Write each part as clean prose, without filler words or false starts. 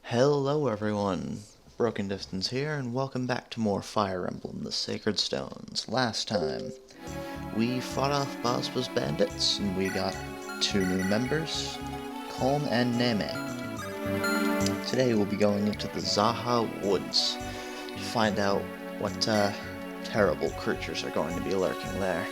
Hello everyone, Broken Distance here, and welcome back to more Fire Emblem, the Sacred Stones. Last time, we fought off Bospa's bandits, and we got two new members, Calm and Neme. Today we'll be going into the Zaha Woods to find out what terrible creatures are going to be lurking there.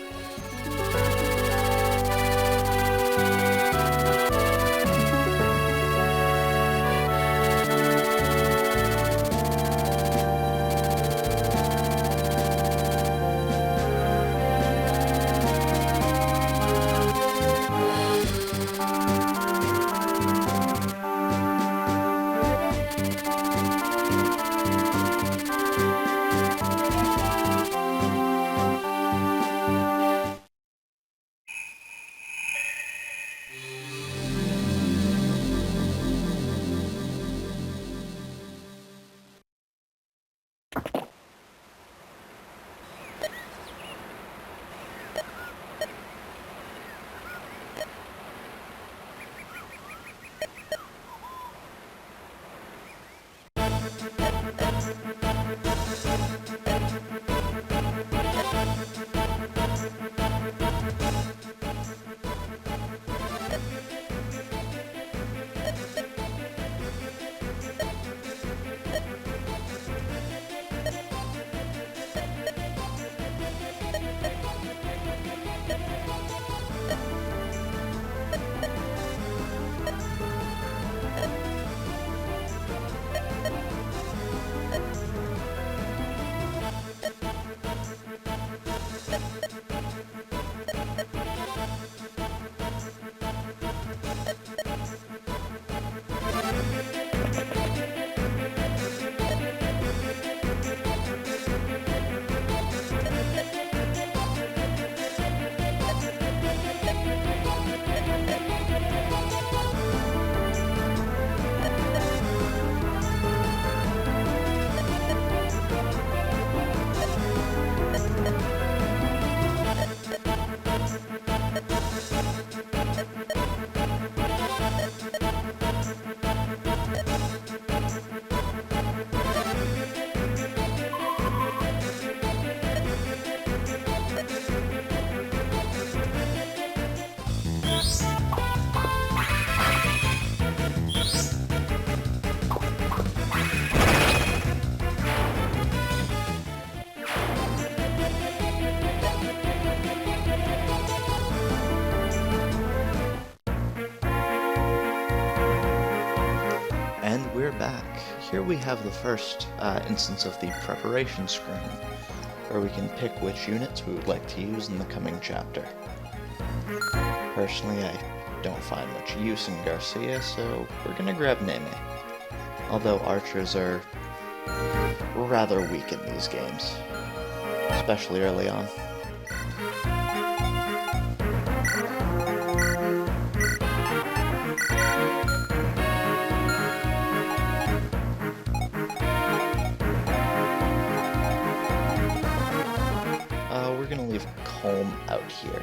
And we're back. Here we have the first instance of the preparation screen, where we can pick which units we would like to use in the coming chapter. Personally, I don't find much use in Garcia, so we're gonna grab Neme. Although archers are rather weak in these games, especially early on. We're gonna leave Calm out here.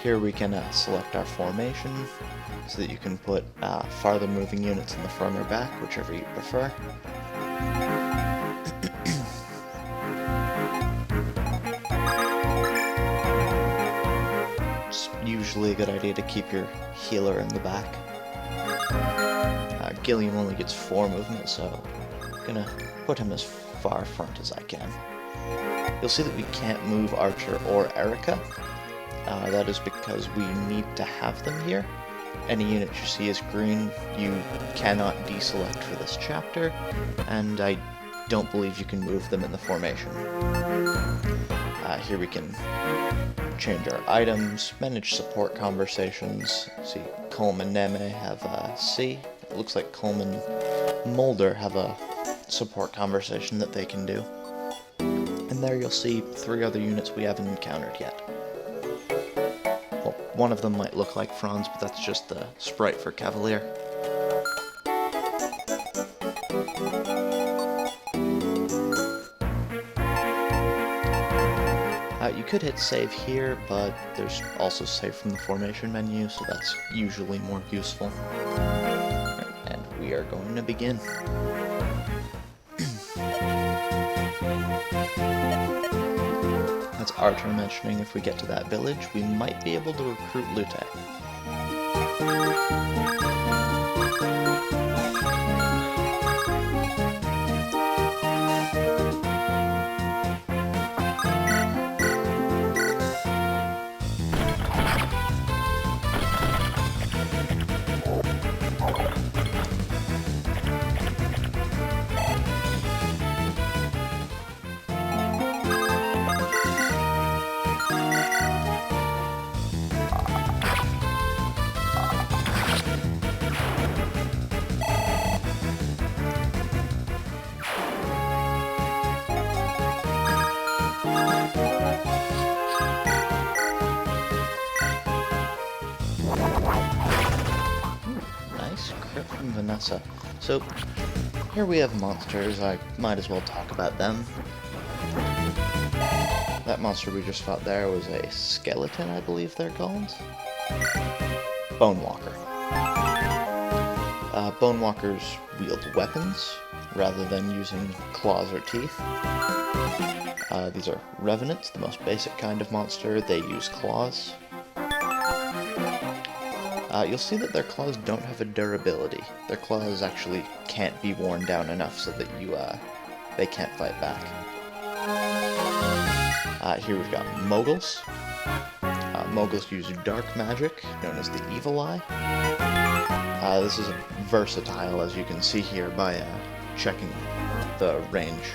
Here we can select our formation so that you can put farther moving units in the front or back, whichever you prefer. It's usually a good idea to keep your healer in the back. Gilliam only gets 4 movement, so I'm gonna put him as far front as I can. You'll see that we can't move Archer or Erica. That is because we need to have them here. Any unit you see as green, you cannot deselect for this chapter, and I don't believe you can move them in the formation. Here we can change our items, manage support conversations. See, Colm and Neme have C. It looks like Colm and Mulder have a support conversation that they can do. And there you'll see 3 other units we haven't encountered yet. Well, one of them might look like Franz, but that's just the sprite for Cavalier. You could hit save here, but there's also save from the formation menu, so that's usually more useful. And we are going to begin. That's Archer mentioning if we get to that village, we might be able to recruit Lute. Vanessa. So, here we have monsters. I might as well talk about them. That monster we just fought there was a skeleton, I believe they're called. Bonewalker. Bonewalkers wield weapons, rather than using claws or teeth. These are revenants, the most basic kind of monster. They use claws. You'll see that their claws don't have a durability. Their claws actually can't be worn down enough so that they can't fight back. Here we've got Moguls. Moguls use dark magic, known as the Evil Eye. This is versatile, as you can see here by checking the range.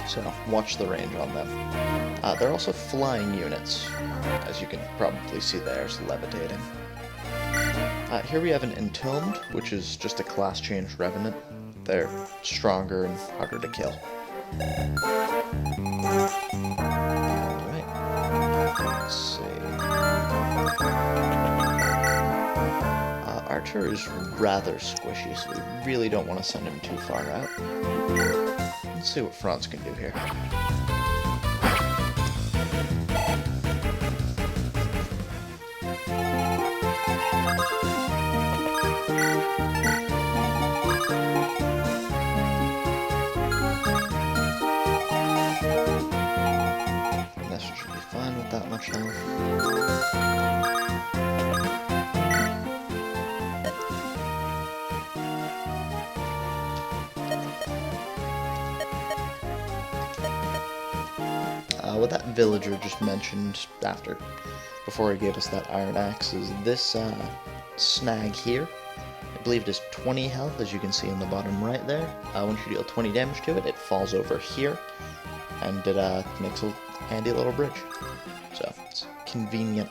So, watch the range on them. They're also flying units, as you can probably see there, is levitating. Here we have an Entombed, which is just a class change revenant. They're stronger and harder to kill. Alright, let's see. Archer is rather squishy, so we really don't want to send him too far out. Let's see what Franz can do here. This should be fine with that much health. What that villager just mentioned before he gave us that iron axe is this snag here. I believe it is 20 health, as you can see in the bottom right there. Once you deal 20 damage to it, it falls over here, and it makes a handy little bridge. So, it's convenient.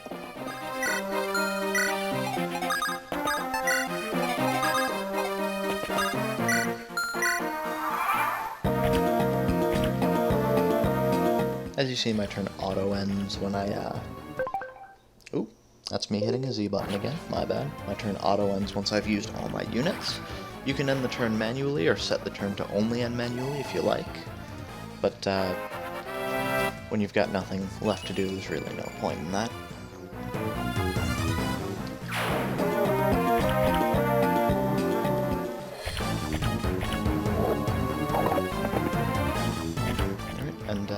As you see, my turn auto ends when I, Ooh, that's me hitting a Z button again, my bad. My turn auto ends once I've used all my units. You can end the turn manually, or set the turn to only end manually if you like. But, when you've got nothing left to do, there's really no point in that. Alright, and,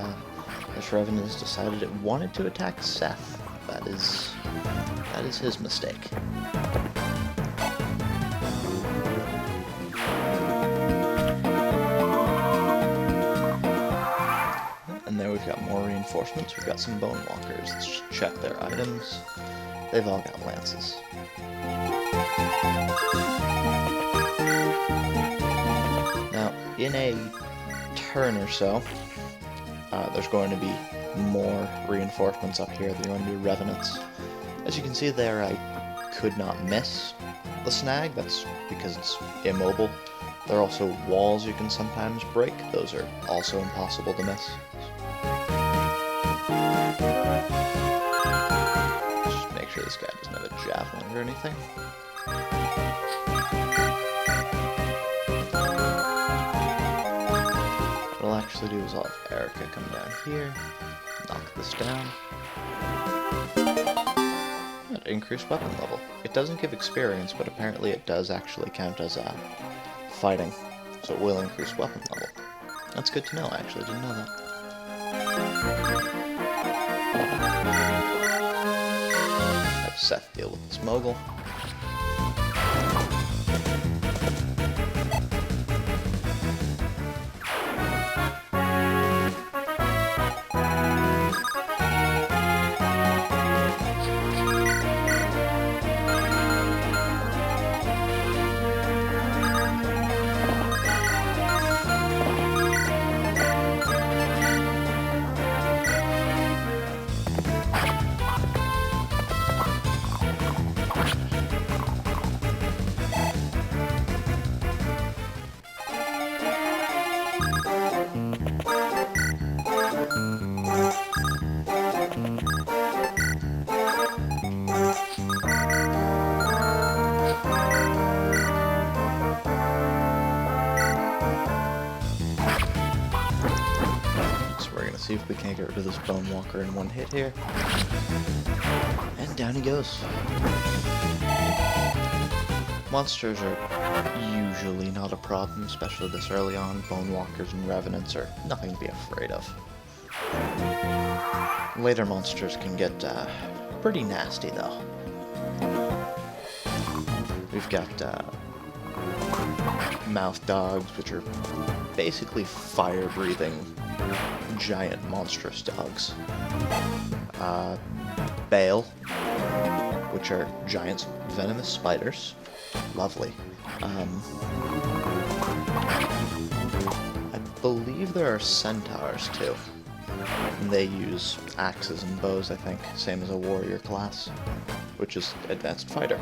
this Revenant has decided it wanted to attack Seth. That is his mistake. And there we've got more reinforcements. We've got some Bonewalkers. Let's just check their items. They've all got lances. Now, in a turn or so, there's going to be more reinforcements up here. They're going to be revenants. As you can see there, I could not miss the snag. That's because it's immobile. There are also walls you can sometimes break. Those are also impossible to miss. Just make sure this guy doesn't have a javelin or anything. It'll actually do is I'll have Erica come down here, knock this down, and increase weapon level. It doesn't give experience, but apparently it does actually count as fighting, so it will increase weapon level. That's good to know, I actually didn't know that. Have Seth deal with this mogul. See if we can't get rid of this Bone Walker in one hit here. And down he goes. Monsters are usually not a problem, especially this early on. Bone Walkers and Revenants are nothing to be afraid of. Later monsters can get pretty nasty though. We've got mouth dogs, which are basically fire-breathing giant monstrous dogs. Bale, which are giant venomous spiders. Lovely. I believe there are centaurs too. And they use axes and bows, I think, same as a warrior class, which is advanced fighter.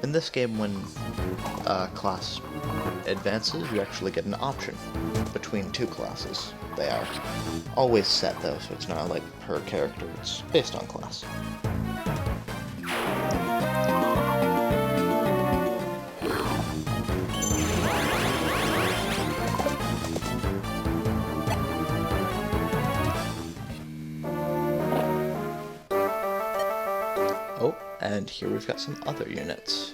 In this game, when a class advances, you actually get an option between two classes. They are always set though, so it's not like per character, it's based on class. Oh, and here we've got some other units.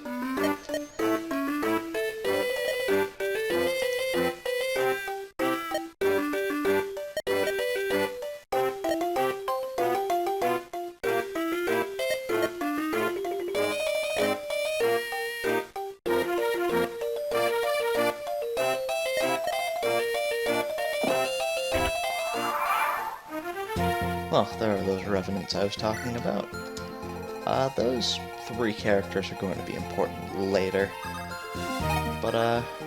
Well, there are those Revenants I was talking about. Those three characters are going to be important later. But,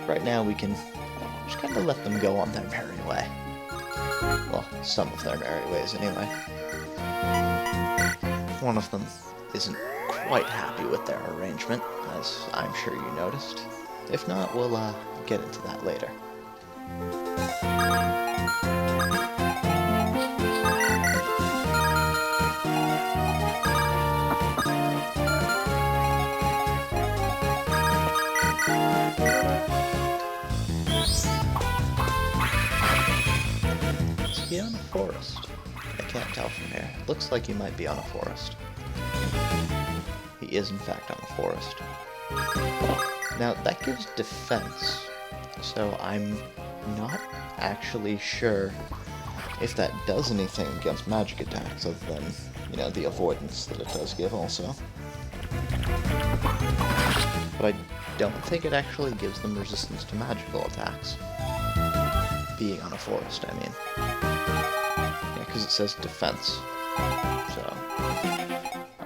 right now we can just kind of let them go on their merry way. Well, some of their merry ways, anyway. One of them isn't quite happy with their arrangement, as I'm sure you noticed. If not, we'll, get into that later. Is he on a forest? I can't tell from here. It looks like he might be on a forest. He is in fact on a forest. Now that gives defense, so I'm not actually sure if that does anything against magic attacks other than, you know, the avoidance that it does give also. But I don't think it actually gives them resistance to magical attacks. Being on a forest, I mean. Yeah, because it says defense. So,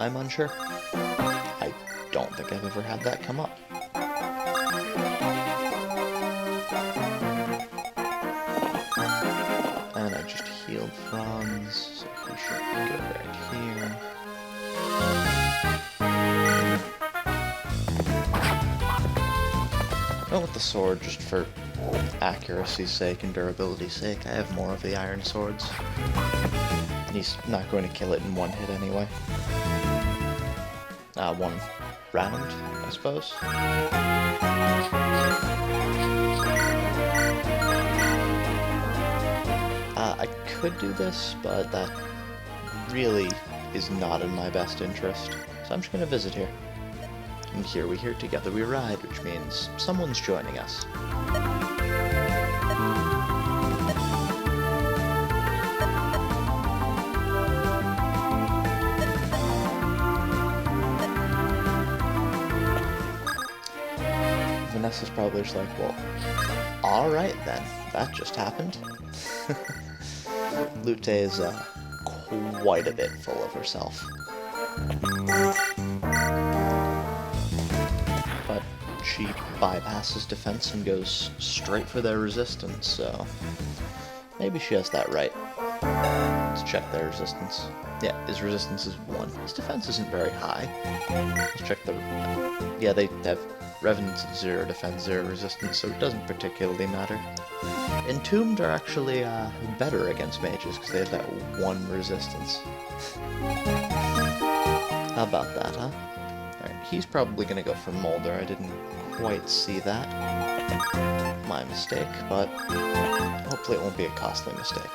I'm unsure. I don't think I've ever had that come up. And I just healed Franz, so he should go right here. I went with the sword just for accuracy's sake and durability's sake. I have more of the iron swords. And he's not going to kill it in one hit anyway. One round, I suppose. I could do this, but that really is not in my best interest. So I'm just going to visit here. And here we hear together we ride, which means someone's joining us. Vanessa's probably just like, well, alright then, that just happened. Lute is quite a bit full of herself. But she bypasses defense and goes straight for their resistance, so maybe she has that right. Let's check their resistance. Yeah, his resistance is 1. His defense isn't very high. Let's check the... Yeah, they have Revenants at 0, defense 0, resistance, so it doesn't particularly matter. Entombed are actually better against mages, because they have that 1 resistance. How about that, huh? Alright, he's probably gonna go for Molder. I didn't quite see that. My mistake, but hopefully it won't be a costly mistake.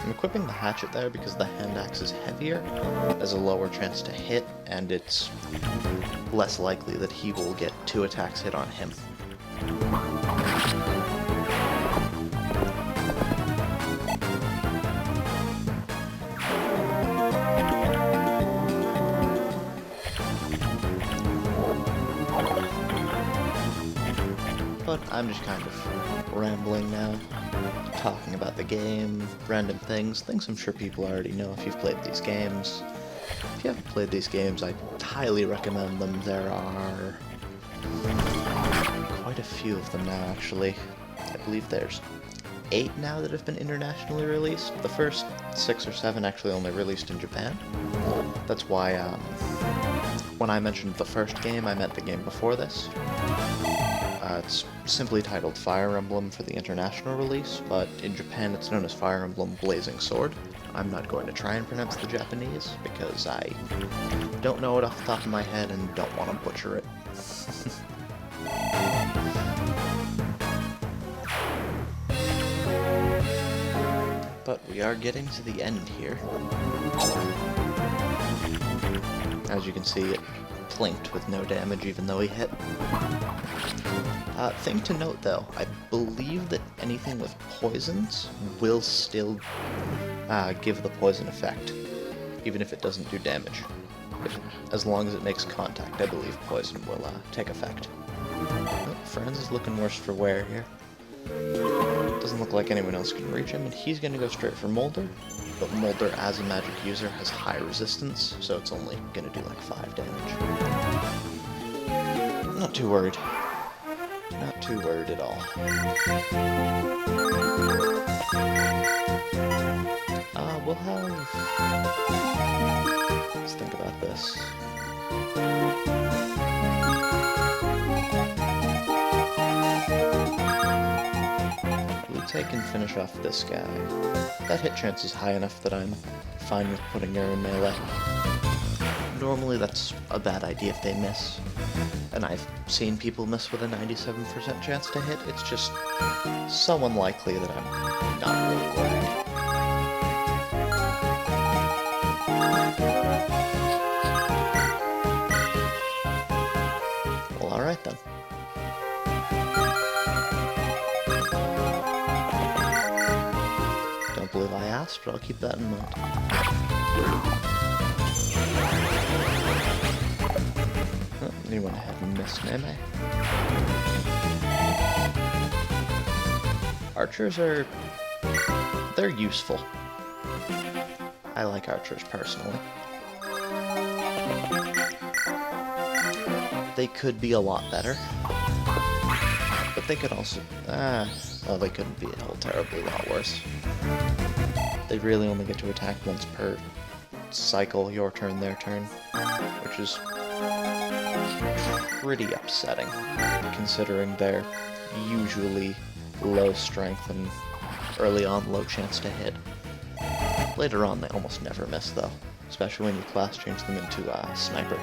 I'm equipping the hatchet there because the hand axe is heavier, has a lower chance to hit, and it's less likely that he will get 2 attacks hit on him. But I'm just kind of rambling now, talking about the game, random things I'm sure people already know if you've played these games. If you haven't played these games, I highly recommend them. There are quite a few of them now, actually. I believe there's 8 now that have been internationally released. The first 6 or 7 actually only released in Japan. That's why, when I mentioned the first game, I meant the game before this. It's simply titled Fire Emblem for the international release, but in Japan it's known as Fire Emblem Blazing Sword. I'm not going to try and pronounce the Japanese, because I don't know it off the top of my head and don't want to butcher it. But we are getting to the end here. As you can see, it plinked with no damage even though he hit. Thing to note though, I believe that anything with poisons will still give the poison effect, even if it doesn't do damage. As long as it makes contact, I believe poison will take effect. Oh, Franz is looking worse for wear here. Doesn't look like anyone else can reach him, and he's going to go straight for Molder. But Molder, as a magic user, has high resistance, so it's only going to do like 5 damage. Not too worried. Not too worried at all. We'll have... Let's think about this. Lute can finish off this guy. That hit chance is high enough that I'm fine with putting her in melee. Normally that's a bad idea if they miss. And I've seen people miss with a 97% chance to hit. It's just so unlikely that I'm not really worried. Well, alright then. Don't believe I asked, but I'll keep that in mind. He went ahead and missed Neme. Archers are... they're useful. I like archers personally. They could be a lot better. But they could also... well, they couldn't be a whole terribly lot worse. They really only get to attack once per cycle, your turn, their turn. Which is pretty upsetting, considering they're usually low strength and early on low chance to hit. Later on they almost never miss though, especially when you class change them into sniper.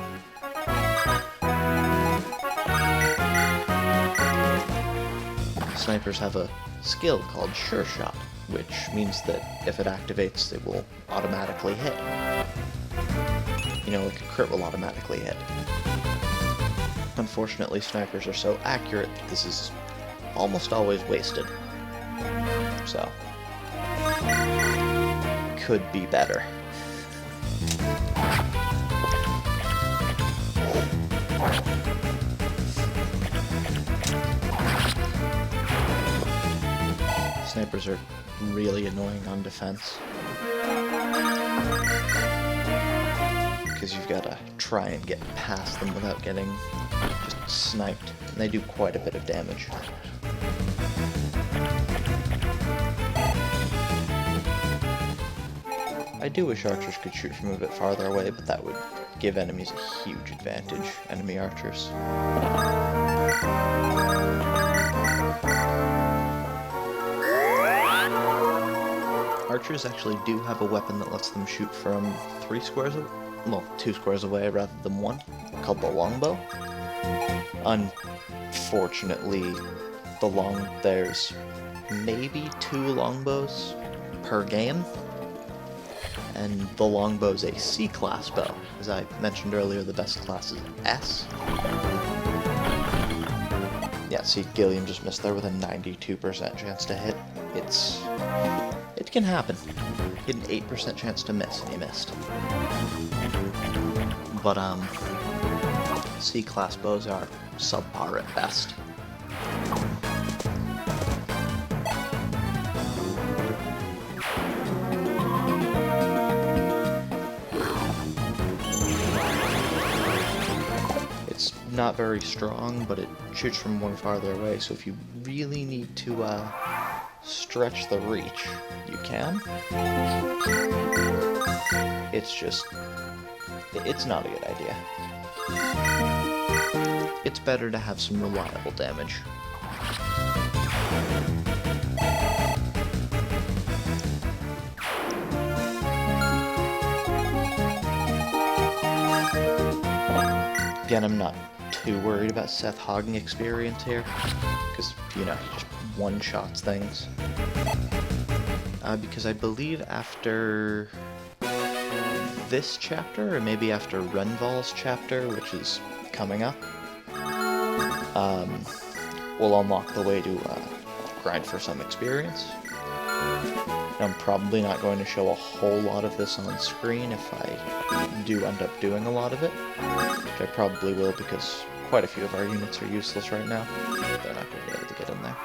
snipers have a skill called Sure Shot, which means that if it activates, it will automatically hit. You know, like a crit will automatically hit. Unfortunately, snipers are so accurate that this is almost always wasted. So, could be better. Snipers are really annoying on defense. Because you've got to try and get past them without getting just sniped. And they do quite a bit of damage. I do wish archers could shoot from a bit farther away, but that would give enemies a huge advantage, enemy archers. Archers actually do have a weapon that lets them shoot from 2 squares away rather than 1, called the longbow. Unfortunately, there's maybe 2 longbows per game, and the longbow's a C-class bow. As I mentioned earlier, the best class is S. Yeah, see, Gilliam just missed there with a 92% chance to hit. It can happen. He had an 8% chance to miss, and he missed. But, C-class bows are subpar at best. It's not very strong, but it shoots from 1 farther away, so if you really need to, stretch the reach, you can. It's not a good idea. It's better to have some reliable damage. Again, I'm not too worried about Seth hogging experience here, because, you know, he just one-shots things. Because I believe after this chapter, or maybe after Renval's chapter, which is coming up, we'll unlock the way to grind for some experience. I'm probably not going to show a whole lot of this on screen if I do end up doing a lot of it, which I probably will because quite a few of our units are useless right now. They're not going to be able to get in there.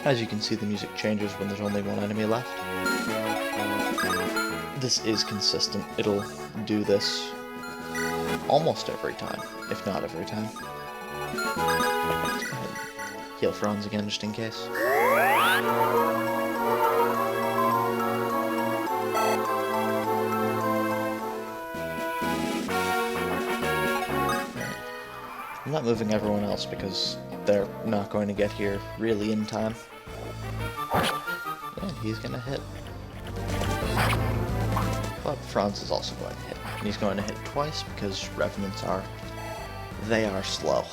As you can see, the music changes when there's only 1 enemy left. This is consistent. It'll do this almost every time, if not every time. Let's go ahead and heal Franz again, just in case. I'm not moving everyone else because they're not going to get here really in time. And he's going to hit. But Franz is also going to hit. And he's going to hit twice because Revenants are slow.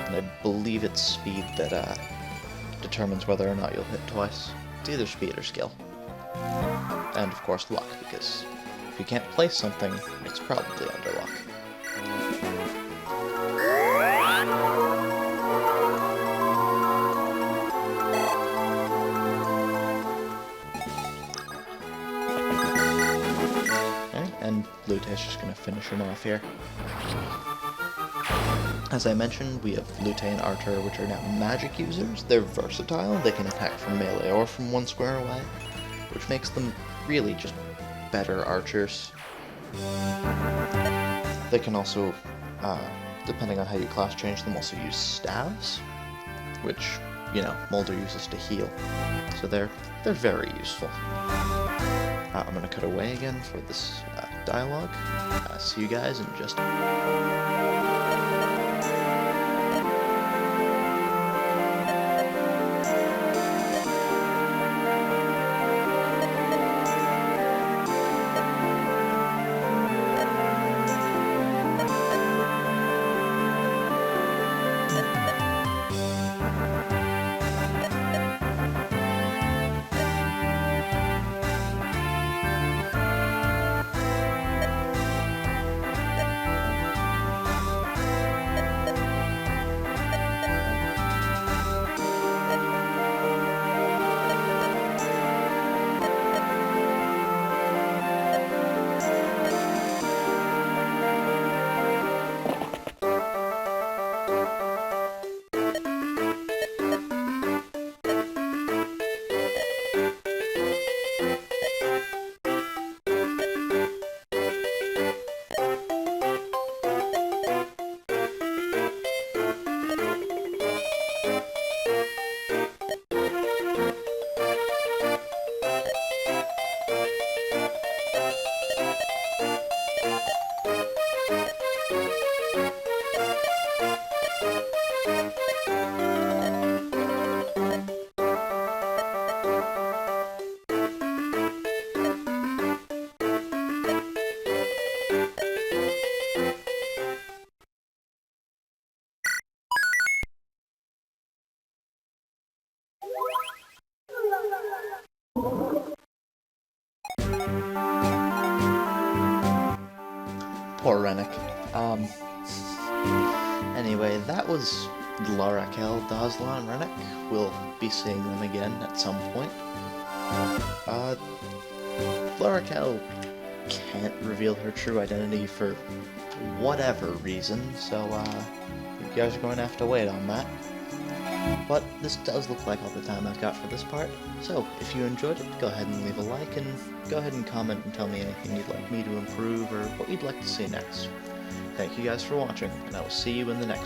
And I believe it's speed that determines whether or not you'll hit twice. It's either speed or skill. And of course luck, because if you can't place something, it's probably under luck. And Lute's just going to finish him off here. As I mentioned, we have Lute and Artur, which are now magic users. They're versatile, they can attack from melee or from 1 square away, which makes them really just better archers. They can also, depending on how you class change them, also use staves, which, you know, Mulder uses to heal. So they're very useful. I'm going to cut away again for this dialogue. See you guys in just... Rennick. Anyway, that was Larakel, Dazla, and Rennick. We'll be seeing them again at some point. Larakel can't reveal her true identity for whatever reason, so you guys are going to have to wait on that. But this does look like all the time I've got for this part, so if you enjoyed it, go ahead and leave a like, and go ahead and comment and tell me anything you'd like me to improve or what you'd like to see next. Thank you guys for watching, and I will see you in the next